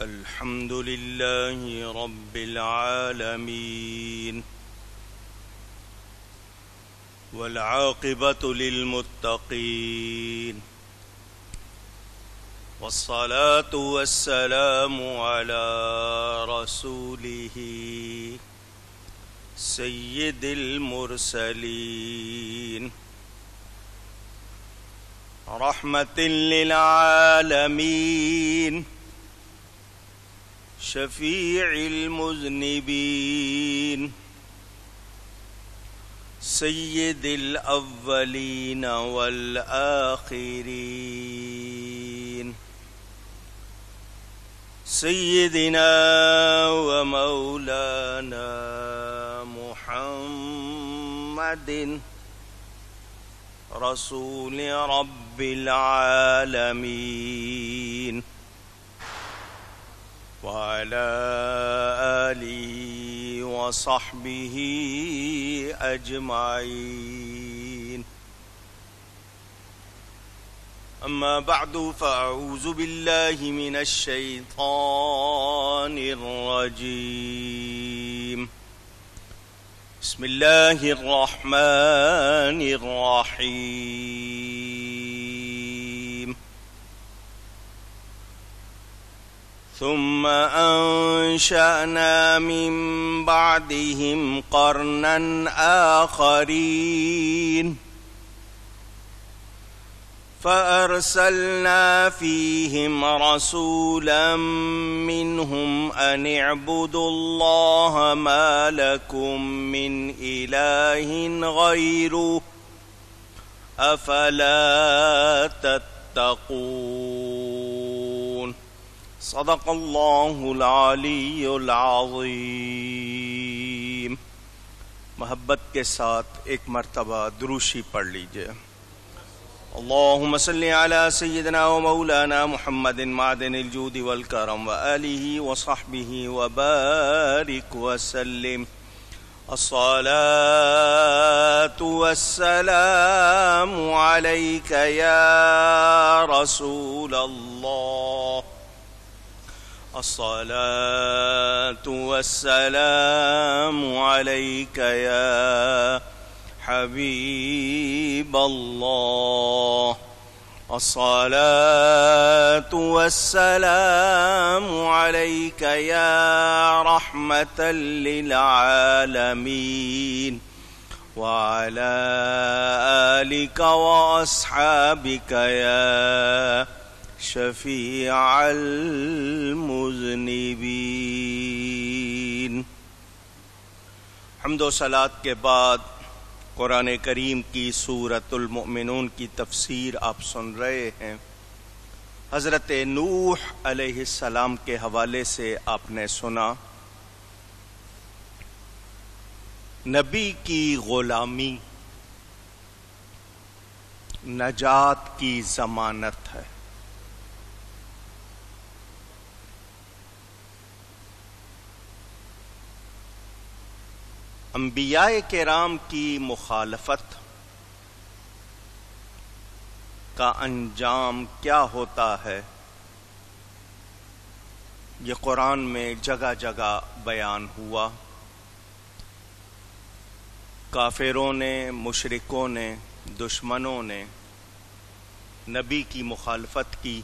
الحمد لله رب العالمين والعاقبة للمتقين والصلاة والسلام على رسوله سيد المرسلين رحمة للعالمين شفيع المذنبين سيد الأولين والآخرين سيدنا ومولانا محمد رسول رب العالمين وعلى آله وصحبه أجمعين أما بعد فأعوذ بالله من الشيطان الرجيم بسم الله الرحمن الرحيم ثم أنشأنا من بعدهم قرنا آخرين فأرسلنا فيهم رسولا منهم أن اعبدوا الله ما لكم من إله غيره أفلا تتقون صدق الله العلی العظیم۔ محبت کے ساتھ ایک مرتبہ دروشی پڑھ لیجئے۔ اللہم صلی علی سیدنا و مولانا محمد معدن الجود والکرم وآلہ وصحبہ وبارک وسلم۔ الصلاة والسلام علیک یا رسول اللہ، الصلاة والسلام عليك يا حبيب الله، الصلاة والسلام عليك يا رحمة للعالمين، وعلى آلك وأصحابك يا شفیع المذنبین۔ حمد و صلات کے بعد قرآن کریم کی سورۃ المؤمنون کی تفسیر آپ سن رہے ہیں۔ حضرت نوح علیہ السلام کے حوالے سے آپ نے سنا نبی کی غلامی نجات کی ضمانت ہے۔ انبیاء کرام کی مخالفت کا انجام کیا ہوتا ہے، یہ قرآن میں جگہ جگہ بیان ہوا۔ کافروں نے، مشرکوں نے، دشمنوں نے نبی کی مخالفت کی،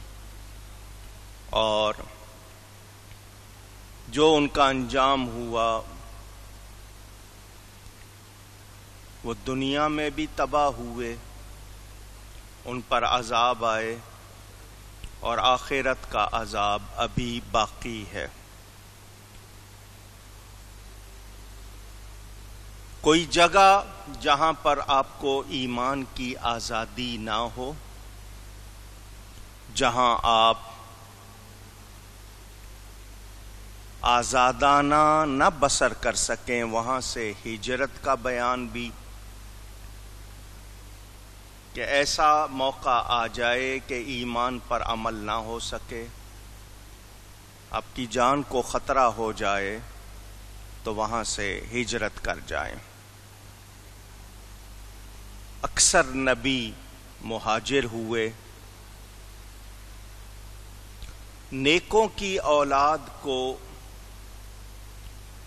اور جو ان کا انجام ہوا وہ دنیا میں بھی تباہ ہوئے، ان پر عذاب آئے، اور آخرت کا عذاب ابھی باقی ہے۔ کوئی جگہ جہاں پر آپ کو ایمان کی آزادی نہ ہو، جہاں آپ آزادانہ نہ بسر کر سکیں، وہاں سے ہجرت کا بیان بھی، کہ ایسا موقع آ جائے کہ ایمان پر عمل نہ ہو سکے، آپ کی جان کو خطرہ ہو جائے، تو وہاں سے ہجرت کر جائیں۔ اکثر نبی مہاجر ہوئے، نیکوں کی اولاد کو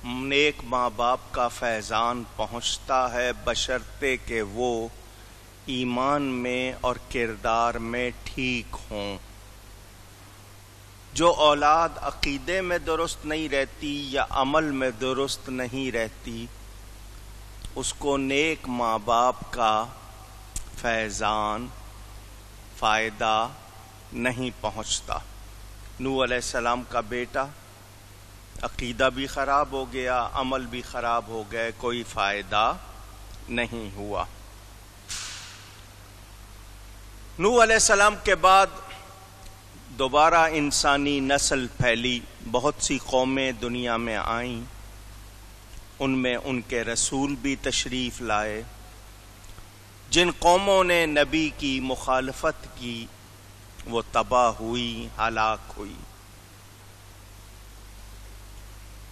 نیک ماں باپ کا فیضان پہنچتا ہے بشرطے کہ وہ ایمان میں اور کردار میں ٹھیک ہوں۔ جو اولاد عقیدے میں درست نہیں رہتی یا عمل میں درست نہیں رہتی، اس کو نیک ماں باپ کا فیضان فائدہ نہیں پہنچتا۔ نوح علیہ السلام کا بیٹا عقیدہ بھی خراب ہو گیا، عمل بھی خراب ہو گئے، کوئی فائدہ نہیں ہوا۔ نوح علیہ السلام کے بعد دوبارہ انسانی نسل پھیلی، بہت سی قومیں دنیا میں آئیں، ان میں ان کے رسول بھی تشریف لائے۔ جن قوموں نے نبی کی مخالفت کی وہ تباہ ہوئی، ہلاک ہوئی۔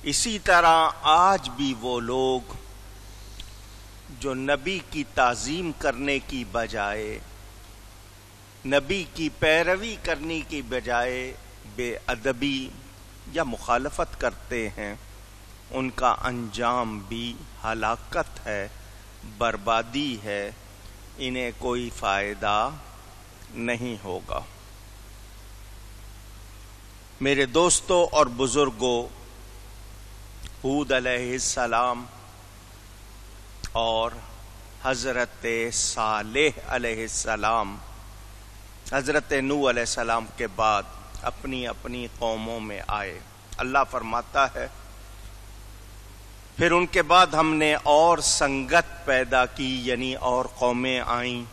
اسی طرح آج بھی وہ لوگ جو نبی کی تعظیم کرنے کی بجائے، نبی کی پیروی کرنے کی بجائے بے ادبی یا مخالفت کرتے ہیں، ان کا انجام بھی ہلاکت ہے، بربادی ہے، انہیں کوئی فائدہ نہیں ہوگا۔ میرے دوستوں اور بزرگوں، ہود علیہ السلام اور حضرت صالح علیہ السلام حضرت نوح علیہ السلام کے بعد اپنی اپنی قوموں میں آئے۔ اللہ فرماتا ہے پھر ان کے بعد ہم نے اور سنگت پیدا کی، یعنی اور قومیں آئیں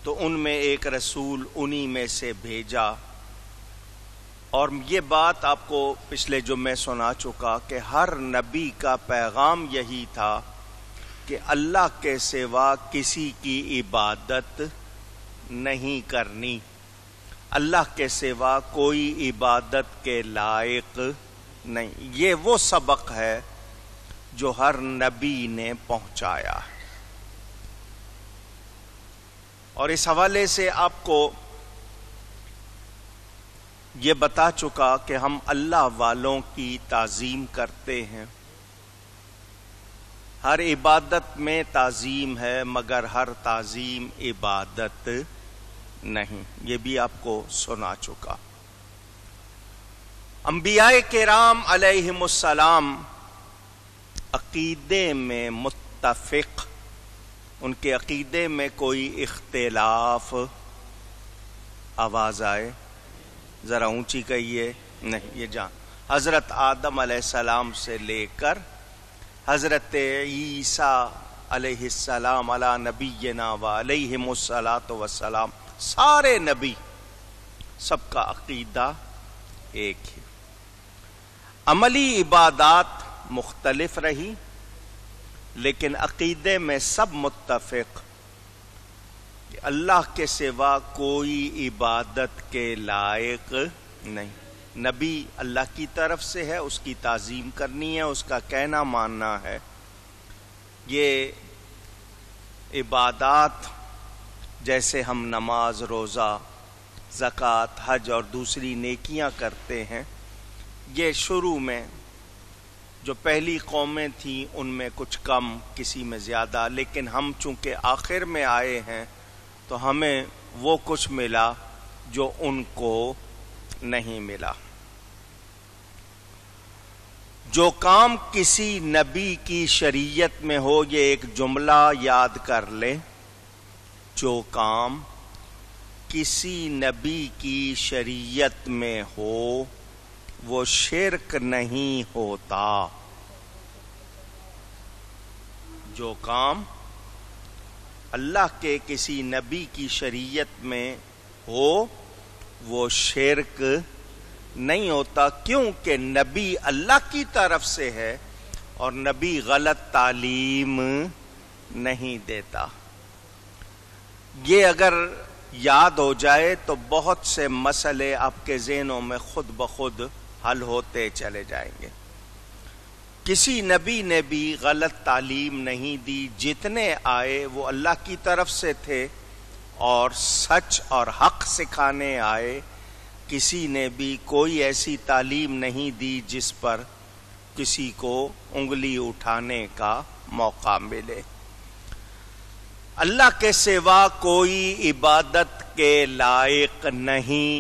تو ان میں ایک رسول انہی میں سے بھیجا۔ اور یہ بات آپ کو پچھلے جمعے سنا چکا کہ ہر نبی کا پیغام یہی تھا کہ اللہ کے سوا کسی کی عبادت نہیں کرنی، اللہ کے سوا کوئی عبادت کے لائق نہیں۔ یہ وہ سبق ہے جو ہر نبی نے پہنچایا ہے۔ اور اس حوالے سے آپ کو یہ بتا چکا کہ ہم اللہ والوں کی تعظیم کرتے ہیں۔ ہر عبادت میں تعظیم ہے مگر ہر تعظیم عبادت نہیں، یہ بھی آپ کو سنا چکا۔ انبیاء کرام علیہم السلام عقیدے میں متفق، ان کے عقیدے میں کوئی اختلاف، آواز آئے ذرا اونچی کہیے، نہیں یہ جان، حضرت آدم علیہ السلام سے لے کر حضرت عیسیٰ علیہ السلام علی نبینا و علیہم الصلاۃ والسلام، سارے نبی سب کا عقیدہ ایک ہے۔ عملی عبادات مختلف رہی لیکن عقیدے میں سب متفق کہ اللہ کے سوا کوئی عبادت کے لائق نہیں۔ نبی اللہ کی طرف سے ہے، اس کی تعظیم کرنی ہے، اس کا کہنا ماننا ہے۔ یہ عبادات جیسے ہم نماز، روزہ، زکوٰۃ، حج اور دوسری نیکیاں کرتے ہیں، یہ شروع میں جو پہلی قومیں تھیں ان میں کچھ کم، کسی میں زیادہ، لیکن ہم چونکہ آخر میں آئے ہیں تو ہمیں وہ کچھ ملا جو ان کو نہیں ملا۔ جو کام کسی نبی کی شریعت میں ہو، یہ ایک جملہ یاد کر لے، جو کام کسی نبی کی شریعت میں ہو وہ شرک نہیں ہوتا۔ جو کام اللہ کے کسی نبی کی شریعت میں ہو وہ شرک نہیں ہوتا، کیونکہ نبی اللہ کی طرف سے ہے اور نبی غلط تعلیم نہیں دیتا۔ یہ اگر یاد ہو جائے تو بہت سے مسئلے آپ کے ذہنوں میں خود بخود حل ہوتے چلے جائیں گے۔ کسی نبی نے بھی غلط تعلیم نہیں دی، جتنے آئے وہ اللہ کی طرف سے تھے اور سچ اور حق سکھانے آئے، کسی نے بھی کوئی ایسی تعلیم نہیں دی جس پر کسی کو انگلی اٹھانے کا موقع ملے۔ اللہ کے سوا کوئی عبادت کے لائق نہیں،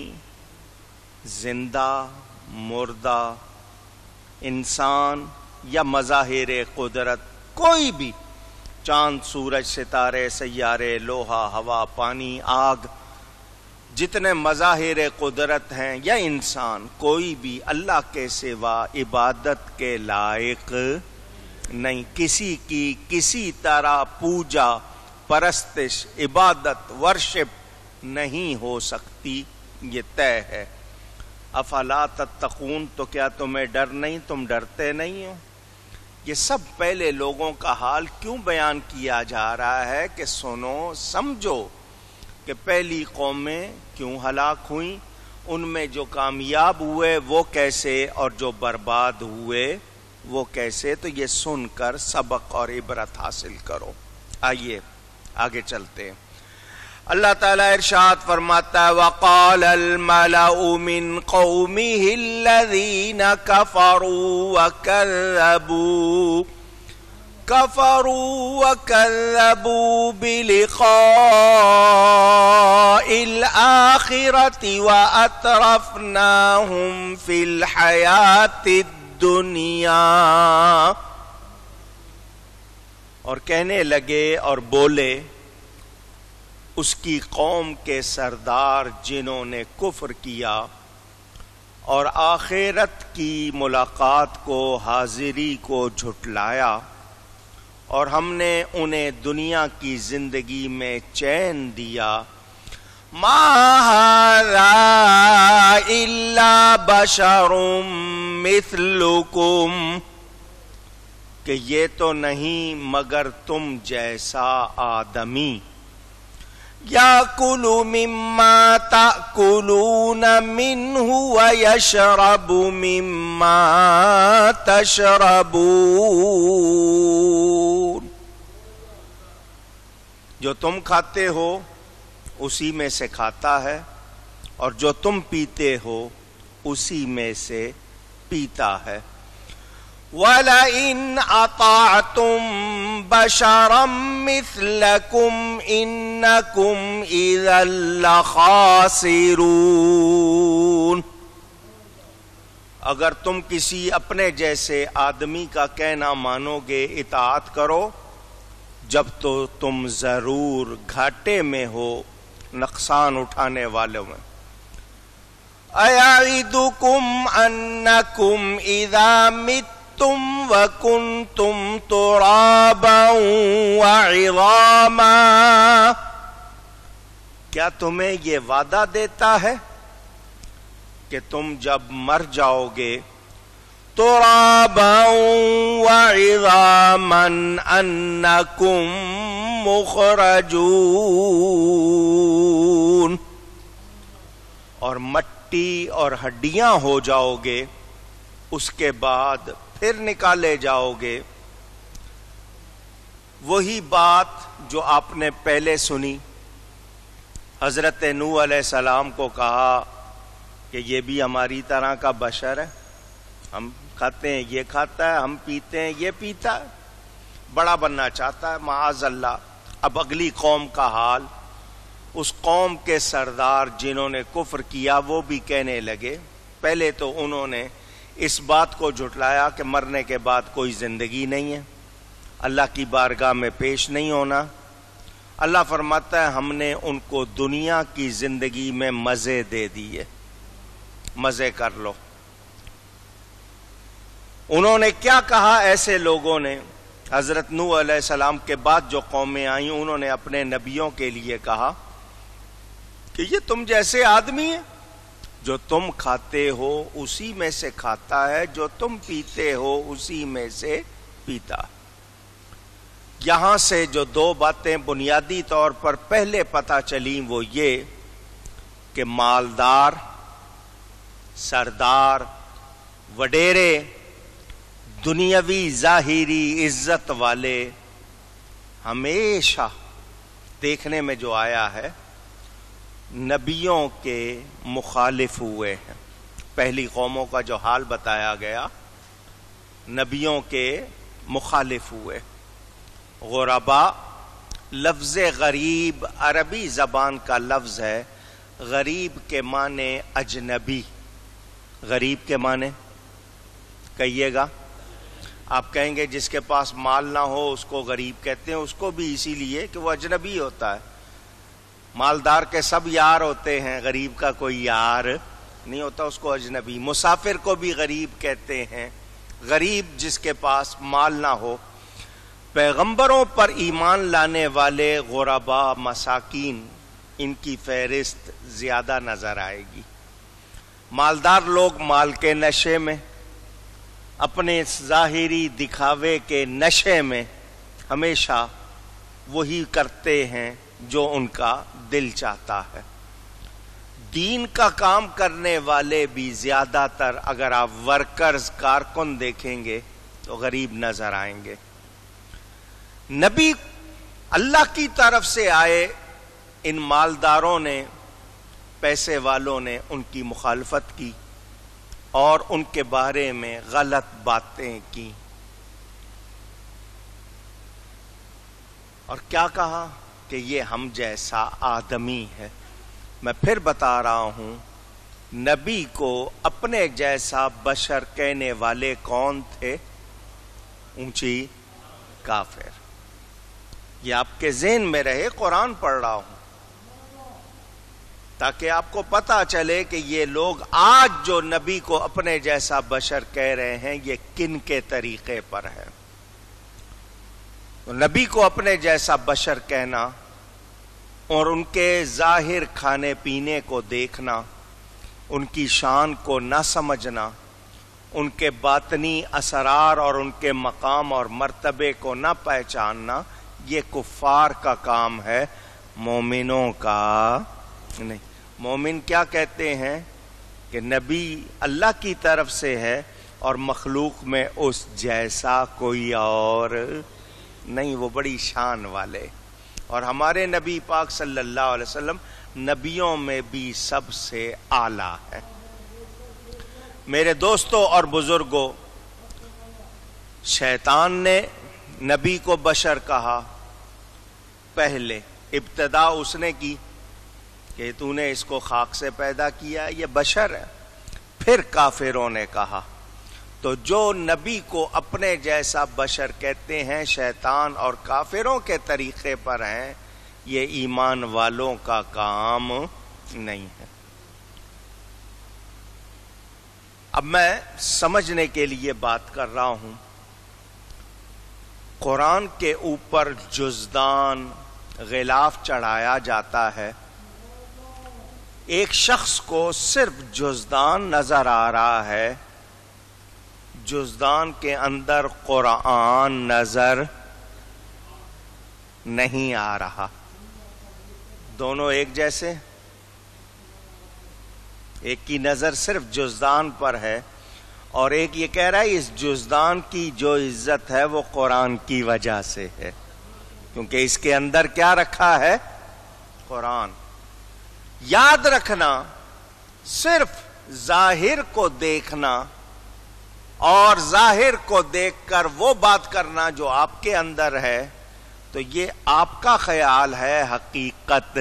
زندہ، مردہ، انسان یا مظاہر قدرت، کوئی بھی، چاند، سورج، ستارے، سیارے، لوہا، ہوا، پانی، آگ، جتنے مظاہر قدرت ہیں یا انسان، کوئی بھی اللہ کے سوا عبادت کے لائق نہیں۔ کسی کی کسی طرح پوجا، پرستش، عبادت، ورشپ نہیں ہو سکتی، یہ طے ہے۔ افلا تتقون، تو کیا تمہیں ڈر نہیں، تم ڈرتے نہیں ہو؟ یہ سب پہلے لوگوں کا حال کیوں بیان کیا جا رہا ہے کہ سنو، سمجھو کہ پہلی قومیں کیوں ہلاک ہوئیں، ان میں جو کامیاب ہوئے وہ کیسے اور جو برباد ہوئے وہ کیسے، تو یہ سن کر سبق اور عبرت حاصل کرو۔ آئیے آگے چلتے ہیں۔ اللہ تعالیٰ ارشاد فرماتا ہے وَقَالَ الْمَلَأُ مِنْ قَوْمِهِ الَّذِينَ كَفَرُوا بِلِقَاءِ الْآخِرَةِ وَأَتْرَفْنَاهُمْ فِي الْحَيَاةِ الدُّنْيَا، اور کہنے لگے اور بولے اس کی قوم کے سردار جنہوں نے کفر کیا اور آخرت کی ملاقات کو، حاضری کو جھٹلایا، اور ہم نے انہیں دنیا کی زندگی میں چین دیا، ما ھذا الا بشر مثلکم، کہ یہ تو نہیں مگر تم جیسا آدمی، یاکل مما تاکلون منہ ویشرب مما تشربون، جو تم کھاتے ہو اسی میں سے کھاتا ہے، اور جو تم پیتے ہو اسی میں سے پیتا ہے۔ وَلَئِنْ أَطَعْتُمْ بَشَرًا مِثْلَكُمْ إِنَّكُمْ إِذًا لَخَاسِرُونَ، اگر تم کسی اپنے جیسے آدمی کا کہنا مانو گے، اطاعت کرو، جب تو تم ضرور گھاٹے میں ہو، نقصان اٹھانے والوں میں۔ أَيَعِدُكُمْ أَنَّكُمْ إِذَا مِتُّمْ وَكُنْتُمْ تُرَابًا وَعِظَامًا، کیا تمہیں یہ وعدہ دیتا ہے کہ تم جب مر جاؤ گے، تُرَابًا وَعِظَامًا أَنَّكُمْ مُخْرَجُونَ، اور مٹی اور ہڈیاں ہو جاؤ گے، اس کے بعد پھر نکالے جاؤ گے۔ وہی بات جو آپ نے پہلے سنی، حضرت نوح علیہ السلام کو کہا کہ یہ بھی ہماری طرح کا بشر ہے، ہم کھاتے ہیں یہ کھاتا ہے، ہم پیتے ہیں یہ پیتا ہے، بڑا بننا چاہتا ہے، معاذ اللہ۔ اب اگلی قوم کا حال، اس قوم کے سردار جنہوں نے کفر کیا وہ بھی کہنے لگے، پہلے تو انہوں نے اس بات کو جھٹلایا کہ مرنے کے بعد کوئی زندگی نہیں ہے، اللہ کی بارگاہ میں پیش نہیں ہونا۔ اللہ فرماتا ہے ہم نے ان کو دنیا کی زندگی میں مزے دے دیے، مزے کر لو۔ انہوں نے کیا کہا ایسے لوگوں نے؟ حضرت نوح علیہ السلام کے بعد جو قومیں آئیں انہوں نے اپنے نبیوں کے لیے کہا کہ یہ تم جیسے آدمی ہیں، جو تم کھاتے ہو اسی میں سے کھاتا ہے، جو تم پیتے ہو اسی میں سے پیتا۔ یہاں سے جو دو باتیں بنیادی طور پر پہلے پتہ چلیں وہ یہ کہ مالدار، سردار، وڈیرے، دنیاوی ظاہری عزت والے ہمیشہ دیکھنے میں جو آیا ہے نبیوں کے مخالف ہوئے ہیں. پہلی قوموں کا جو حال بتایا گیا، نبیوں کے مخالف ہوئے. غربا لفظ غریب عربی زبان کا لفظ ہے. غریب کے معنی اجنبی. غریب کے معنی کہیے گا. آپ کہیں گے جس کے پاس مال نہ ہو اس کو غریب کہتے ہیں. اس کو بھی اسی لیے کہ وہ اجنبی ہوتا ہے. مالدار کے سب یار ہوتے ہیں، غریب کا کوئی یار نہیں ہوتا، اس کو اجنبی. مسافر کو بھی غریب کہتے ہیں. غریب جس کے پاس مال نہ ہو. پیغمبروں پر ایمان لانے والے غربا مساکین، ان کی فہرست زیادہ نظر آئے گی. مالدار لوگ مال کے نشے میں، اپنے ظاہری دکھاوے کے نشے میں ہمیشہ وہی کرتے ہیں جو ان کا دل چاہتا ہے. دین کا کام کرنے والے بھی زیادہ تر اگر آپ ورکرز، کارکن دیکھیں گے تو غریب نظر آئیں گے. نبی اللہ کی طرف سے آئے، ان مالداروں نے، پیسے والوں نے ان کی مخالفت کی اور ان کے بارے میں غلط باتیں کی. اور کیا کہا کہ یہ ہم جیسا آدمی ہے. میں پھر بتا رہا ہوں، نبی کو اپنے جیسا بشر کہنے والے کون تھے؟ اونچی کافر. یہ آپ کے ذہن میں رہے. قرآن پڑھ رہا ہوں تاکہ آپ کو پتا چلے کہ یہ لوگ آج جو نبی کو اپنے جیسا بشر کہہ رہے ہیں یہ کن کے طریقے پر ہے. تو نبی کو اپنے جیسا بشر کہنا اور ان کے ظاہر کھانے پینے کو دیکھنا، ان کی شان کو نہ سمجھنا، ان کے باطنی اسرار اور ان کے مقام اور مرتبے کو نہ پہچاننا، یہ کفار کا کام ہے، مومنوں کا نہیں. مومن کیا کہتے ہیں کہ نبی اللہ کی طرف سے ہے اور مخلوق میں اس جیسا کوئی اور نہیں، وہ بڑی شان والے. اور ہمارے نبی پاک صلی اللہ علیہ وسلم نبیوں میں بھی سب سے اعلیٰ ہے. میرے دوستوں اور بزرگوں، شیطان نے نبی کو بشر کہا. پہلے ابتدا اس نے کی کہ تو نے اس کو خاک سے پیدا کیا، یہ بشر ہے. پھر کافروں نے کہا. تو جو نبی کو اپنے جیسا بشر کہتے ہیں شیطان اور کافروں کے طریقے پر ہیں، یہ ایمان والوں کا کام نہیں ہے. اب میں سمجھنے کے لیے بات کر رہا ہوں. قرآن کے اوپر جزدان غلاف چڑھایا جاتا ہے. ایک شخص کو صرف جزدان نظر آ رہا ہے، جزدان کے اندر قرآن نظر نہیں آ رہا. دونوں ایک جیسے، ایک کی نظر صرف جزدان پر ہے اور ایک یہ کہہ رہا ہے اس جزدان کی جو عزت ہے وہ قرآن کی وجہ سے ہے، کیونکہ اس کے اندر کیا رکھا ہے؟ قرآن. یاد رکھنا، صرف ظاہر کو دیکھنا اور ظاہر کو دیکھ کر وہ بات کرنا جو آپ کے اندر ہے، تو یہ آپ کا خیال ہے، حقیقت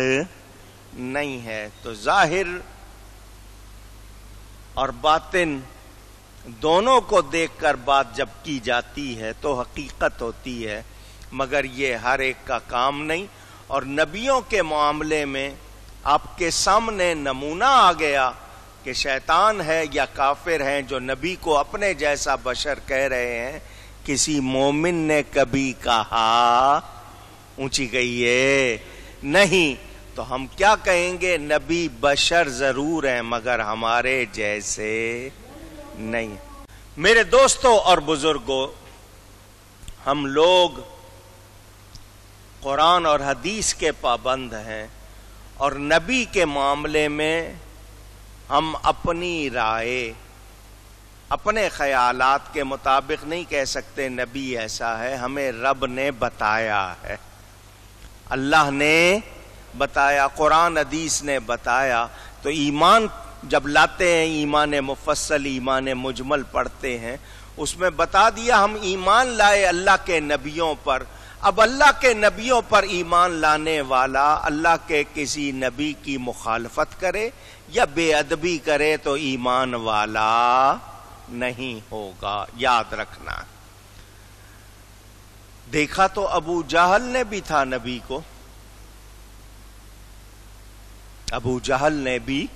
نہیں ہے. تو ظاہر اور باطن دونوں کو دیکھ کر بات جب کی جاتی ہے تو حقیقت ہوتی ہے، مگر یہ ہر ایک کا کام نہیں. اور نبیوں کے معاملے میں آپ کے سامنے نمونہ آ گیا کہ شیطان ہے یا کافر ہیں جو نبی کو اپنے جیسا بشر کہہ رہے ہیں. کسی مومن نے کبھی کہا؟ اونچی کہیے نہیں. تو ہم کیا کہیں گے؟ نبی بشر ضرور ہیں مگر ہمارے جیسے نہیں. میرے دوستوں اور بزرگوں، ہم لوگ قرآن اور حدیث کے پابند ہیں اور نبی کے معاملے میں ہم اپنی رائے، اپنے خیالات کے مطابق نہیں کہہ سکتے نبی ایسا ہے. ہمیں رب نے بتایا ہے، اللہ نے بتایا، قرآن حدیث نے بتایا، تو ایمان جب لاتے ہیں، ایمان مفصل ایمان مجمل پڑھتے ہیں، اس میں بتا دیا ہم ایمان لائے اللہ کے نبیوں پر۔ اب اللہ کے نبیوں پر ایمان لانے والا اللہ کے کسی نبی کی مخالفت کرے یا بے ادبی کرے تو ایمان والا نہیں ہوگا، یاد رکھنا۔ دیکھا تو ابو جہل نے بھی تھا نبی کو، ابو جہل نے بھی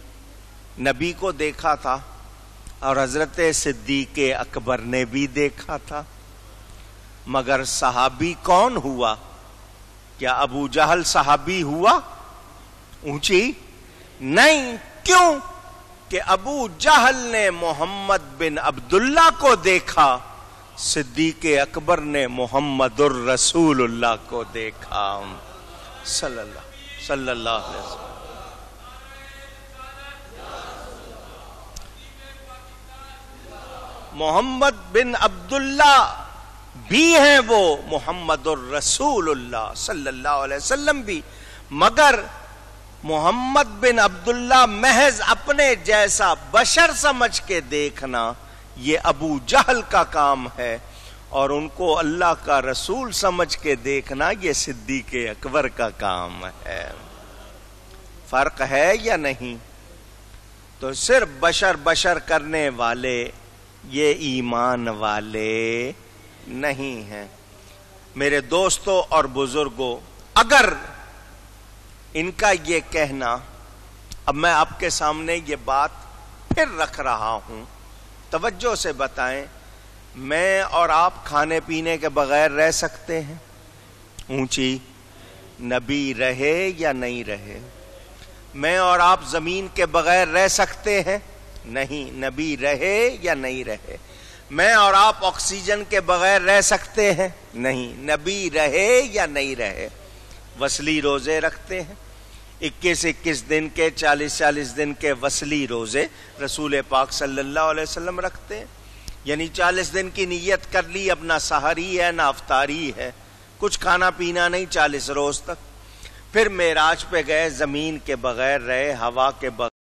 نبی کو دیکھا تھا، اور حضرت صدیق اکبر نے بھی دیکھا تھا، مگر صحابی کون ہوا؟ کیا ابو جہل صحابی ہوا؟ اونچی نہیں۔ کیوں؟ کہ ابو جہل نے محمد بن عبداللہ کو دیکھا، صدیق اکبر نے محمد الرسول اللہ کو دیکھا، صلی اللہ علیہ وسلم۔ محمد بن عبداللہ بھی ہیں وہ، محمد الرسول اللہ صلی اللہ علیہ وسلم بھی، مگر محمد بن عبداللہ محض اپنے جیسا بشر سمجھ کے دیکھنا یہ ابو جہل کا کام ہے، اور ان کو اللہ کا رسول سمجھ کے دیکھنا یہ صدیق اکبر کا کام ہے۔ فرق ہے یا نہیں؟ تو صرف بشر کرنے والے یہ ایمان والے نہیں ہیں۔ میرے دوستوں اور بزرگوں، اگر ان کا یہ کہنا، اب میں آپ کے سامنے یہ بات پھر رکھ رہا ہوں، توجہ سے بتائیں، میں اور آپ کھانے پینے کے بغیر رہ سکتے ہیں؟ اونچی، نبی رہے یا نہیں رہے؟ میں اور آپ زمین کے بغیر رہ سکتے ہیں؟ نہیں، نبی رہے یا نہیں رہے؟ میں اور آپ آکسیجن کے بغیر رہ سکتے ہیں؟ نہیں، نبی رہے یا نہیں رہے؟ وصلی روزے رکھتے ہیں، 21 دن کے 40 دن کے وصلی روزے رسول پاک صلی اللہ علیہ وسلم رکھتے ہیں، یعنی 40 دن کی نیت کر لی، اپنا سحری ہے نہ افطاری ہے، کچھ کھانا پینا نہیں 40 روز تک۔ پھر معراج پہ گئے، زمین کے بغیر رہے، ہوا کے بغیر